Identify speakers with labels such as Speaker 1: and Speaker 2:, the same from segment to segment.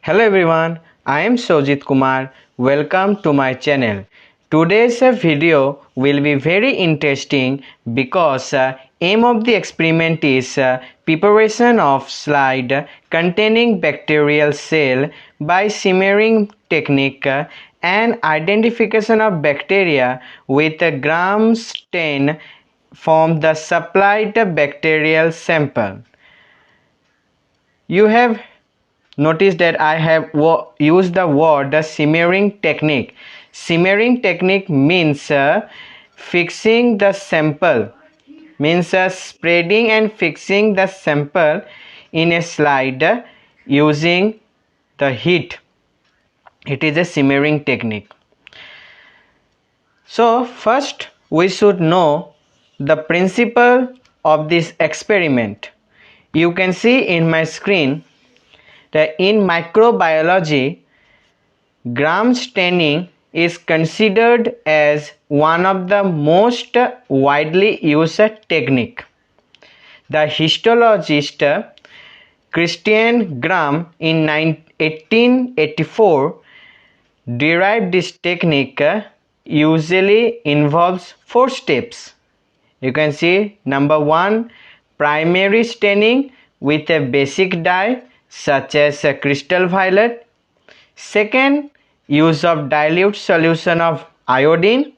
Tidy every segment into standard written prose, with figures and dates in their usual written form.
Speaker 1: Hello everyone, I am Soujit Kumar. Welcome to my channel. Today's video will be very interesting because aim of the experiment is preparation of slide containing bacterial cell by simmering technique and identification of bacteria with a gram stain from the supplied bacterial sample. You have notice that I have used the word simmering technique. Simmering technique means fixing the sample, means spreading and fixing the sample in a slide using the heat. It is a simmering technique. So first we should know the principle of this experiment. You can see in my screen that in microbiology, gram staining is considered as one of the most widely used technique. The histologist Christian Gram in 1884 derived this technique. Usually involves 4 steps. You can see number 1, primary staining with a basic dye such as crystal violet. Second, use of dilute solution of iodine.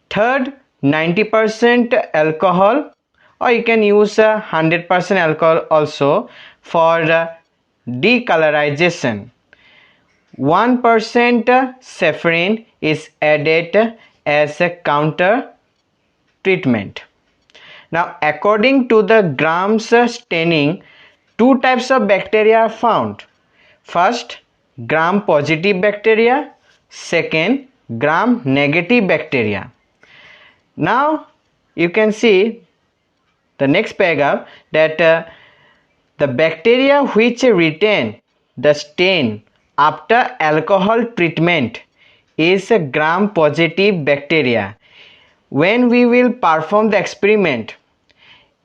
Speaker 1: Third, 90% alcohol, or you can use 100% alcohol also for decolorization. 1% saffron is added as a counter treatment. Now, according to the Gram's staining, 2 types of bacteria are found. First, gram positive bacteria. Second, gram negative bacteria. Now, you can see the next paragraph that the bacteria which retain the stain after alcohol treatment is a gram positive bacteria. When we will perform the experiment,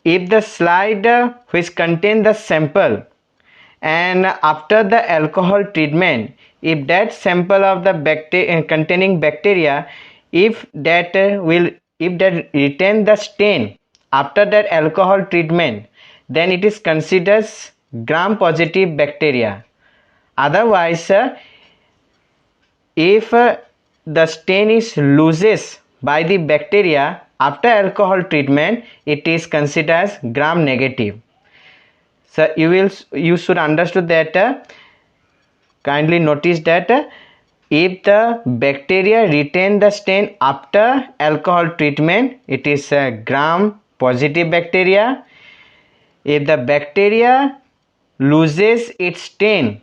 Speaker 1: if the slide which contain the sample and after the alcohol treatment, if that sample of the containing bacteria, if that retain the stain after that alcohol treatment, then it is considered gram positive bacteria. Otherwise, if the stain is loses by the bacteria after alcohol treatment, it is considered as gram negative. So you should understand that. Kindly notice that if the bacteria retain the stain after alcohol treatment, it is a gram positive bacteria. If the bacteria loses its stain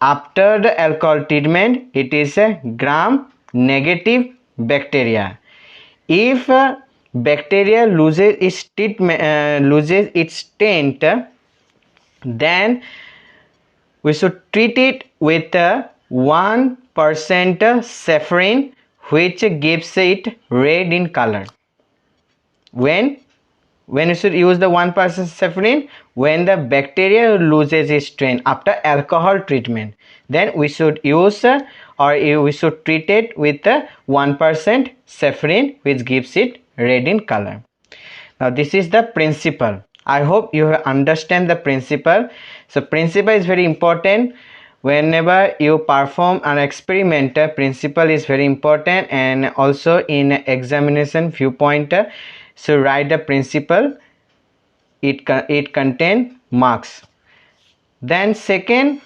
Speaker 1: after the alcohol treatment, it is a gram negative bacteria. If bacteria loses its stain, then we should treat it with 1% saffron, which gives it red in color. When we should use the 1% saffron? When the bacteria loses its stain after alcohol treatment, then we should use we should treat it with 1% saffron, which gives it red in color. Now this is the principle. I hope you understand the principle. So principle is very important. Whenever you perform an experiment, principle is very important, and also in examination viewpoint, so write the principle. It contain marks. Then second,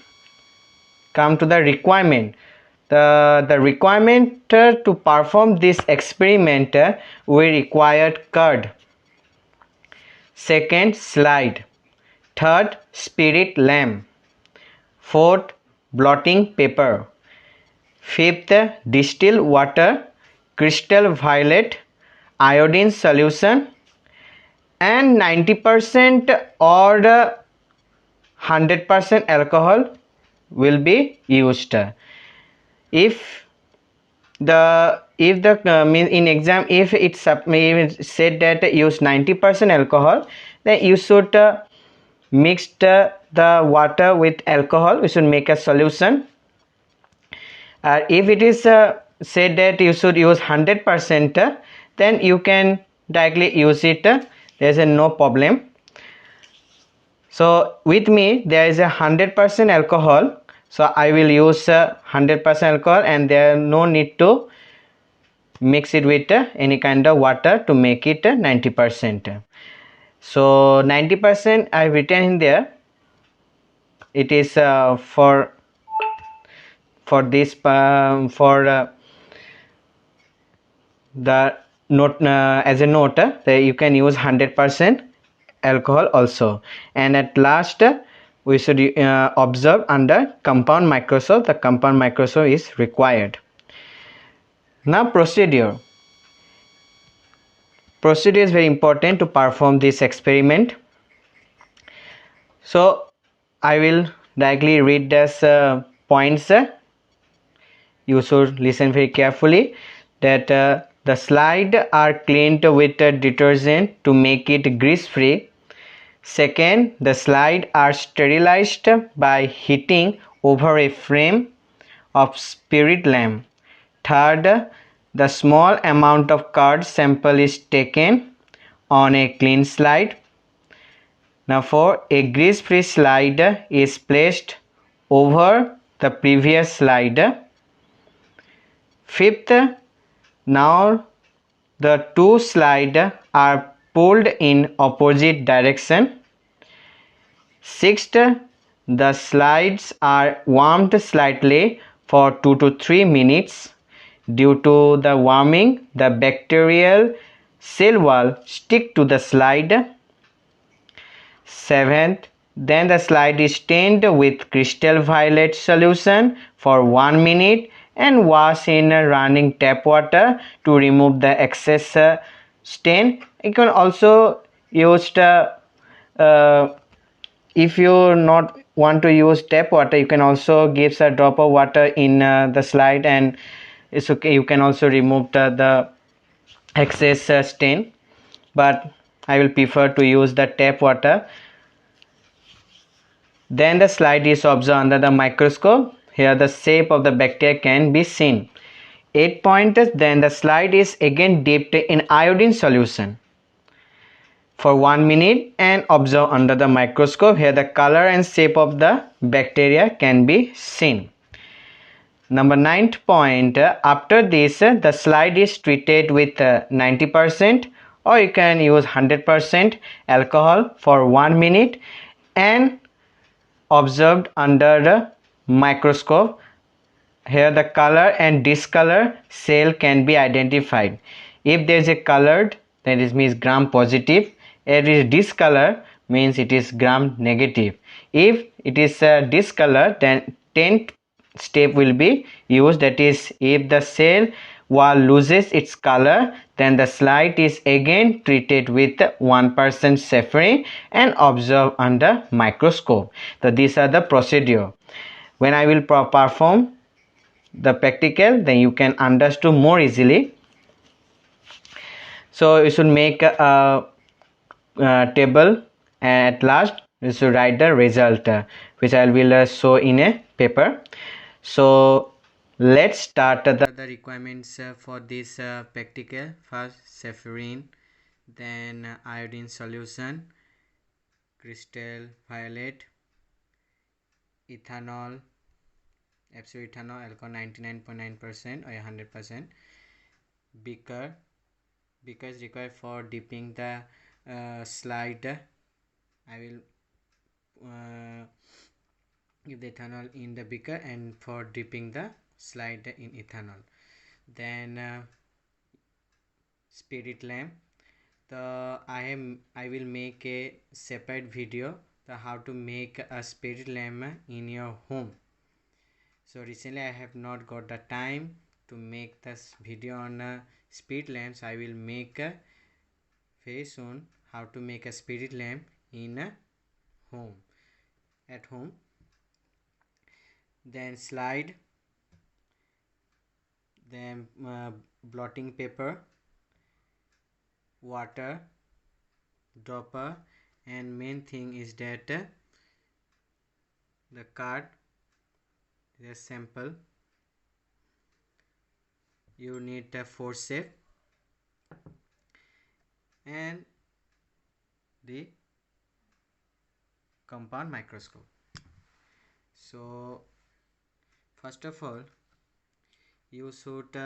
Speaker 1: come to the requirement. The requirement to perform this experiment, we required curd. Second, slide. Third, spirit lamp. Fourth, blotting paper. Fifth, distilled water, crystal violet, iodine solution, and 90% or 100% alcohol will be used. If in exam, if it's said that use 90% alcohol, then you should mix the water with alcohol, we should make a solution. If it is said that you should use 100%, then you can directly use it. There is no problem. So with me there is 100% alcohol, so I will use 100% alcohol, and there no need to mix it with any kind of water to make it 90%. So 90% I written in there. It is for this for the note, as a note, you can use 100% alcohol also. And at last we should observe under compound microscope. The compound microscope is required. Now procedure is very important to perform this experiment. So I will directly read this points. You should listen very carefully. That the slide are cleaned with detergent to make it grease free. Second, the slide are sterilized by heating over a frame of spirit lamp. Third, the small amount of curd sample is taken on a clean slide. Now for a grease-free slide is placed over the previous slide. Fifth, now the two slides are pulled in opposite direction. Sixth, the slides are warmed slightly for 2 to 3 minutes. Due to the warming, the bacterial cell wall stick to the slide. Seventh, then the slide is stained with crystal violet solution for 1 minute and wash in running tap water to remove the excess stain. You can also use if you not want to use tap water, you can also give a drop of water in the slide, and it's okay. You can also remove the excess stain, but I will prefer to use the tap water. Then the slide is observed under the microscope. Here the shape of the bacteria can be seen. 8 pointers. Then the slide is again dipped in iodine solution for 1 minute and observed under the microscope. Here the color and shape of the bacteria can be seen. Number 9th point, after this the slide is treated with 90%, or you can use 100% alcohol for 1 minute and observed under the microscope. Here the color and discolor cell can be identified. If there is a colored, then it means gram positive. If it is discolor, means it is gram negative. If it is discolor, then 10th step will be used, that is, if the cell wall loses its color, then the slide is again treated with 1% saffron and observed under microscope. So these are the procedure. When I will perform the practical, then you can understand more easily. So you should make a table, and at last you should write the result, which I will show in a paper. So let's start the requirements for this practical. First, saffron, then iodine solution, crystal violet, ethanol, absolute ethanol, alcohol 99.9% or 100%, beaker is required for dipping the slide. I will give the ethanol in the beaker and for dipping the slide in ethanol. Then spirit lamp. I will make a separate video the how to make a spirit lamp in your home. So recently I have not got the time to make this video on spirit lamps. I will make very soon how to make a spirit lamp in a home, at home. Then slide, then blotting paper, water, dropper, and main thing is that the card, the sample. You need a forceps and the compound microscope. So first of all, you should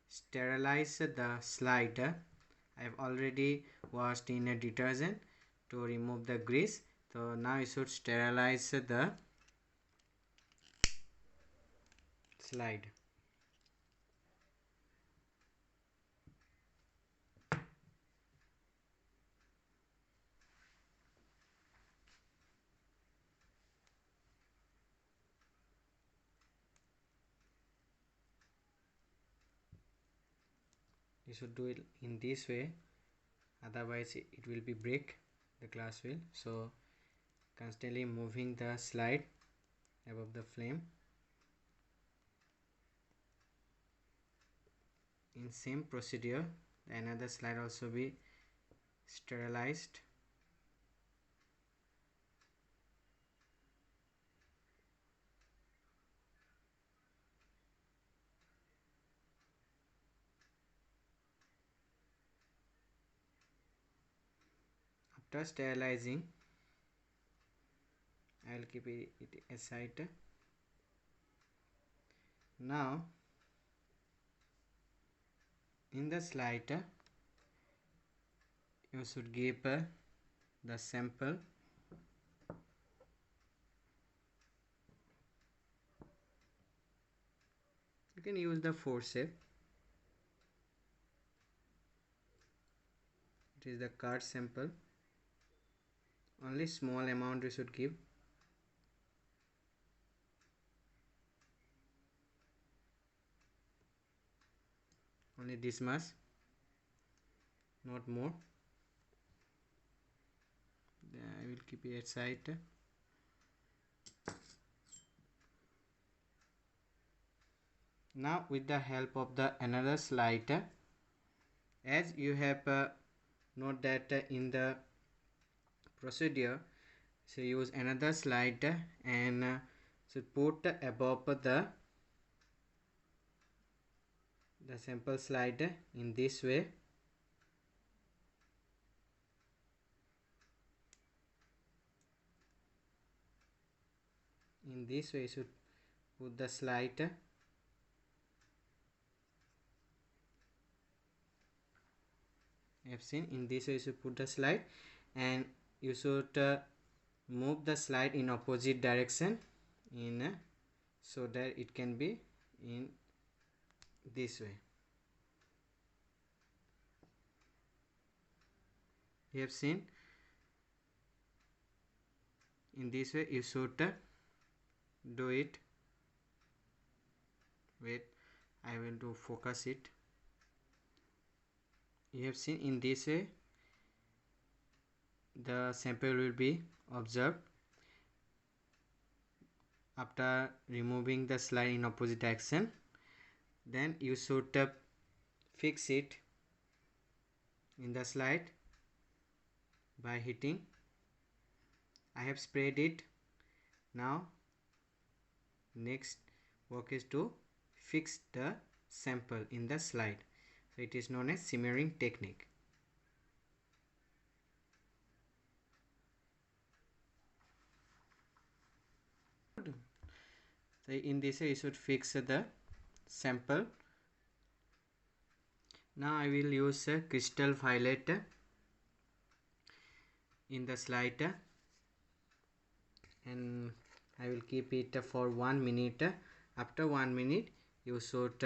Speaker 1: sterilize the slide. I have already washed in a detergent to remove the grease. So now you should sterilize the slide. You should do it in this way, otherwise it will be break, the glass will. So constantly moving the slide above the flame. In same procedure, another slide also be sterilized. After sterilizing, I will keep it aside. Now in the slide you should give the sample. You can use the forceps. It is the card sample. Only small amount you should give. Only this much, not more. I will keep it aside. Now with the help of the another slide, as you have note that in the procedure, so use another slide and should put above the sample slide in this way. In this way you should put the slide. You have seen, in this way you should put the slide, and you should move the slide in opposite direction in so that it can be in this way. You have seen, in this way you should do it. Wait, I will do focus it. You have seen, in this way the sample will be observed. After removing the slide in opposite direction, then you should fix it in the slide by heating. I have sprayed it. Now next work is to fix the sample in the slide. So it is known as simmering technique. So in this way you should fix the sample. Now I will use a crystal violet in the slide and I will keep it for 1 minute. After 1 minute you should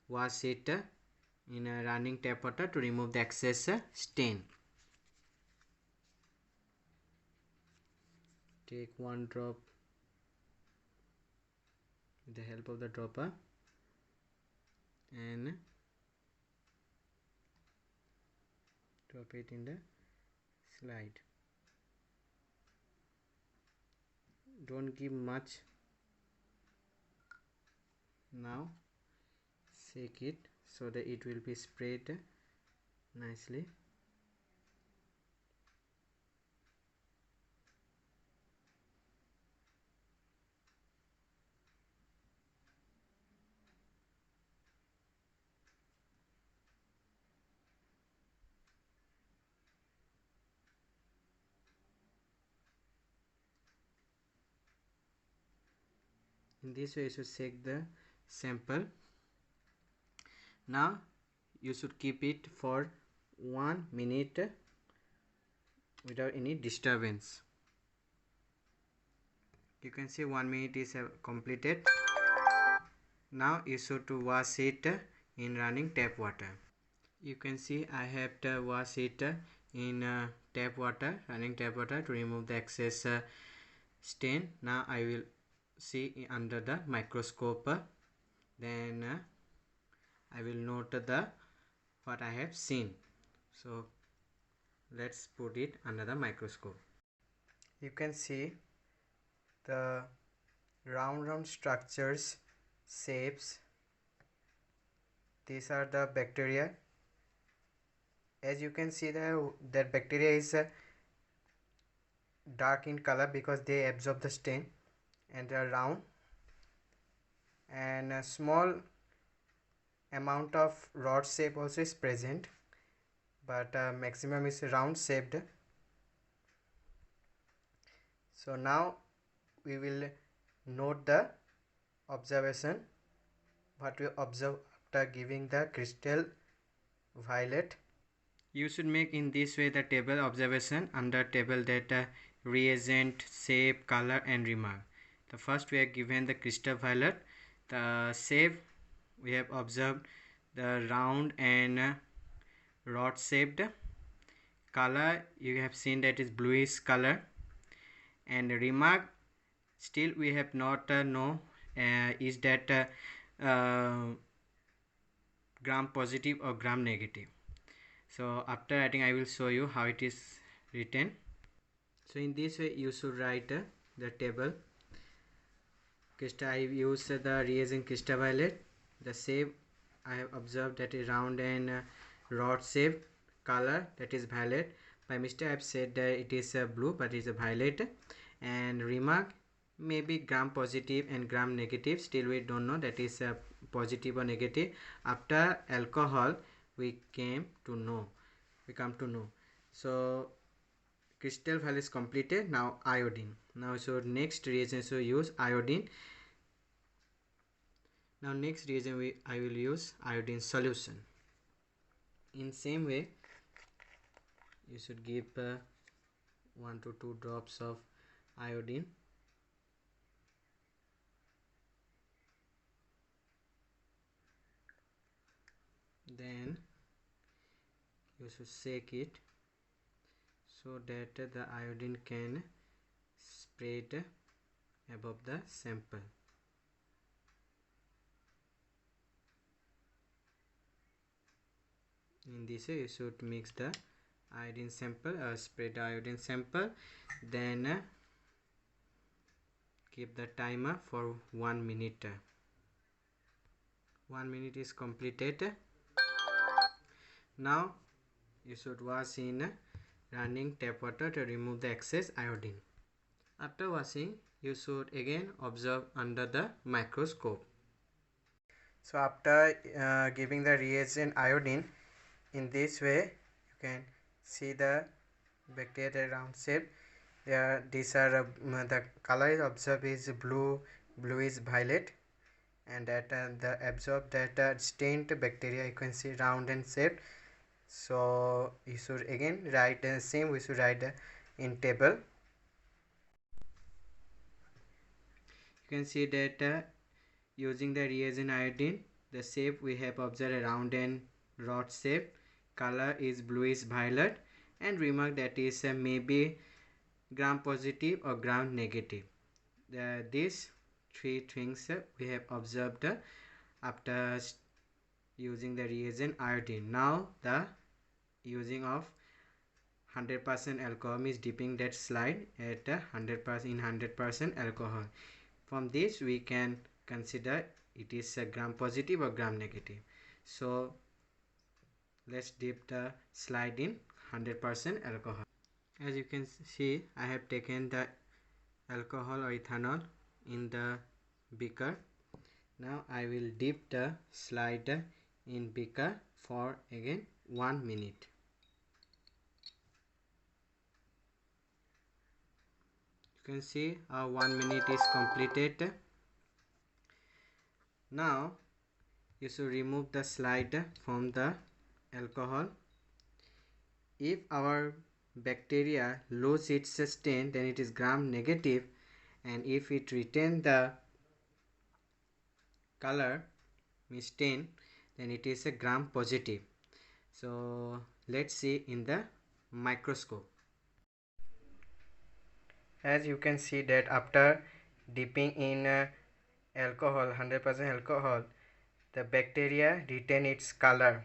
Speaker 1: wash it in a running tap water to remove the excess stain. Take 1 drop with the help of the dropper and drop it in the slide. Don't give much. Now shake it so that it will be sprayed nicely. In this way you should shake the sample. Now you should keep it for 1 minute without any disturbance. You can see 1 minute is completed. Now you should wash it in running tap water. You can see I have to wash it in running tap water, to remove the excess stain. Now I will see under the microscope, then I will note the what I have seen. So let's put it under the microscope. You can see the round structures, shapes. These are the bacteria. As you can see, that bacteria is dark in color because they absorb the stain, and they are round, and a small amount of rod shape also is present, but maximum is round shaped. So now we will note the observation what we observe after giving the crystal violet. You should make in this way the table observation under table data, reagent, shape, color and remark. The first we are given the crystal violet. The shape we have observed the round and rod shaped. Color you have seen that is bluish color, and remark still we have not know is that gram positive or gram negative. So after writing I will show you how it is written. So in this way you should write the table. Crystal, I use the reagent crystal violet. The shape I have observed that is round and rod shape. Color that is violet. By mistake I have said that it is blue, but it is a violet. And remark maybe gram positive and gram negative. Still we don't know that is positive or negative. After alcohol we come to know. So crystal violet is completed. Now iodine. Now so next reagent so use iodine. Now next reagent I will use iodine solution. In same way you should give 1 to 2 drops of iodine. Then you should shake it so that the iodine can spread above the sample. In this way you should mix the iodine sample, spread the iodine sample, then keep the timer for 1 minute. 1 minute is completed. Now you should wash in running tap water to remove the excess iodine. After washing you should again observe under the microscope. So after giving the reagent iodine, in this way you can see the bacteria round shape. These are the color is observed is bluish violet, and that the absorbed that stained bacteria you can see round and shaped. So you should again write the same. We should write in table. You can see that using the reagent iodine, the shape we have observed a round and rod shape. Color is bluish violet, and remark that is maybe gram positive or gram negative. These three things we have observed after using the reagent iodine. Now the using of 100% alcohol means dipping that slide at 100% in 100% alcohol. From this we can consider it is a gram positive or gram negative. So let's dip the slide in 100% alcohol. As you can see I have taken the alcohol or ethanol in the beaker. Now I will dip the slide in beaker for again 1 minute. You can see our 1 minute is completed. Now you should remove the slide from the alcohol. If our bacteria lose its stain, then it is gram negative, and if it retain the color stain, then it is a gram positive. So let's see in the microscope. As you can see that after dipping in alcohol, 100% alcohol, the bacteria retain its color,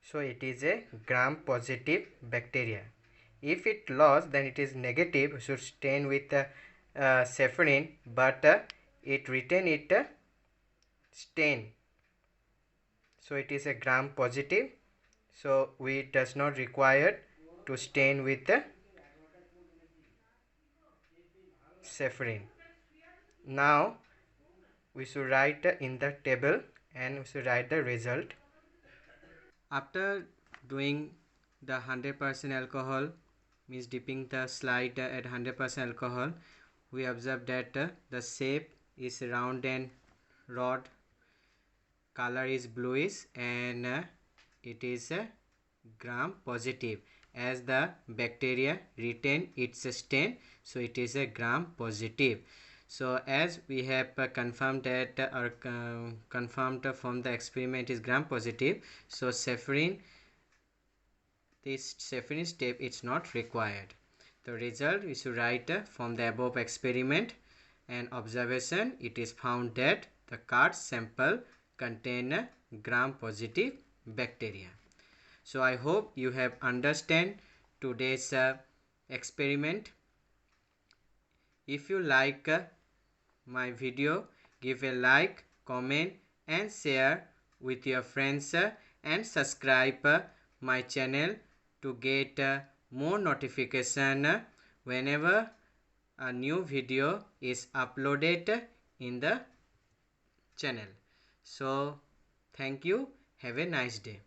Speaker 1: so it is a gram positive bacteria. If it lost, then it is negative, should stain with safranin, but it retain it stain, so it is a gram positive, so we does not require to stain with safranin. Now we should write in the table and we should write the result. After doing the 100% alcohol, means dipping the slide at 100% alcohol, we observe that the shape is round and rod, color is bluish, and it is gram positive, as the bacteria retain its stain, so it is a gram positive. So as we have confirmed that or confirmed from the experiment is gram positive, so safranin, this safranin step is not required. The result we should write from the above experiment and observation. It is found that the card sample contain gram positive bacteria. So I hope you have understand today's experiment. If you like my video, give a like, comment and share with your friends and subscribe my channel to get more notification whenever a new video is uploaded in the channel. So thank you, have a nice day.